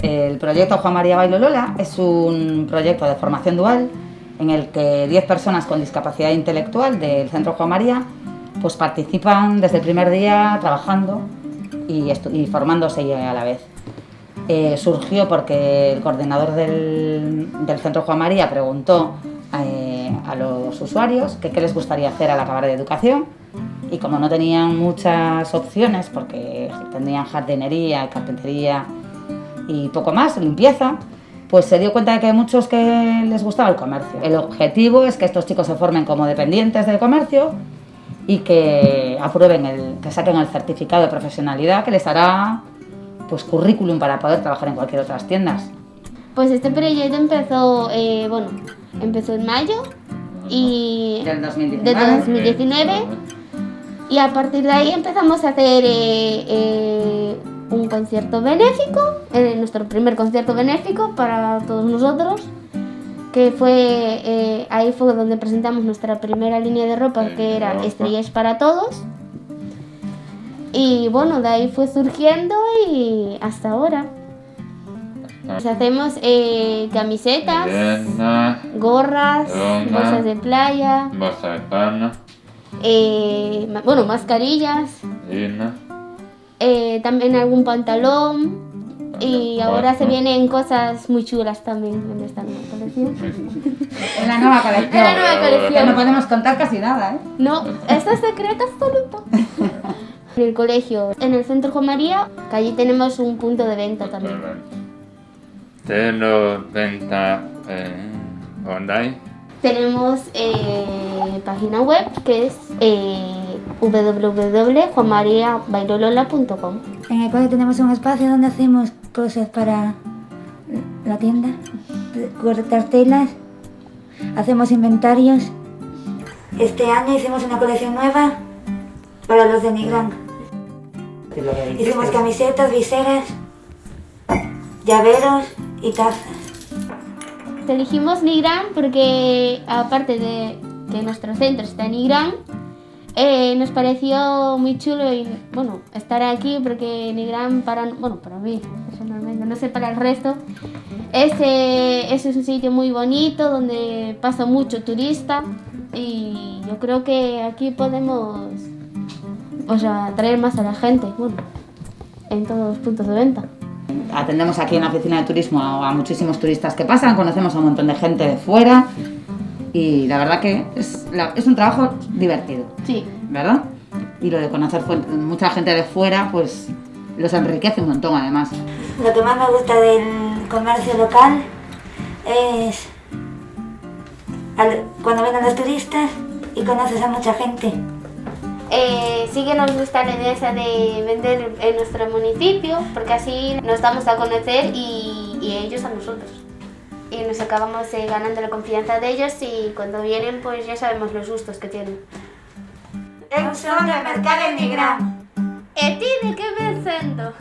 El proyecto Juan María Bailo Lola es un proyecto de formación dual en el que 10 personas con discapacidad intelectual del Centro Juan María pues participan desde el primer día trabajando y formándose a la vez. Surgió porque el coordinador del Centro Juan María preguntó a los usuarios qué les gustaría hacer al acabar de educación, y como no tenían muchas opciones porque tenían jardinería, carpintería y poco más, limpieza, pues se dio cuenta de que hay muchos que les gustaba el comercio. El objetivo es que estos chicos se formen como dependientes del comercio y que aprueben que saquen el certificado de profesionalidad que les hará pues currículum para poder trabajar en cualquier otras tiendas. Pues este proyecto empezó en mayo del 2019 y a partir de ahí empezamos a hacer un concierto benéfico, nuestro primer concierto benéfico para todos nosotros, que fue ahí fue donde presentamos nuestra primera línea de ropa, que era Estrellas para Todos. Y bueno, de ahí fue surgiendo y hasta ahora. Pues hacemos camisetas, gorras, bolsas de playa, bolsa de pana, mascarillas, también algún pantalón. Y ahora se vienen cosas muy chulas también en esta nueva colección. En la nueva colección. En la nueva colección. Que no podemos contar casi nada, ¿eh? No, esto es secreto absoluto. En el colegio, en el Centro Juan María, que allí tenemos un punto de venta también. ¿Tenemos venta online? Tenemos página web que es www.juanmariabailolola.com. En el colegio tenemos un espacio donde hacemos cosas para la tienda, cortar telas, hacemos inventarios. Este año hicimos una colección nueva para los de Nigrán. Hicimos camisetas, viseras, llaveros y tazas. Elegimos Nigrán porque, aparte de que nuestro centro está en Nigrán, nos pareció muy chulo estar aquí, porque Nigrán para mí personalmente, no sé para el resto, es un sitio muy bonito donde pasa mucho turista y yo creo que aquí podemos atraer más a la gente, en todos los puntos de venta. Atendemos aquí en la oficina de turismo a muchísimos turistas que pasan, conocemos a un montón de gente de fuera y la verdad que es un trabajo divertido. Sí. ¿Verdad? Y lo de conocer mucha gente de fuera pues los enriquece un montón además. Lo que más me gusta del comercio local es cuando vienen los turistas y conoces a mucha gente. Sí que nos gusta la idea esa de vender en nuestro municipio, porque así nos damos a conocer y ellos a nosotros. Y nos acabamos ganando la confianza de ellos y cuando vienen pues ya sabemos los gustos que tienen. Eu son de mercado en Nigrán. E ti de que me sento?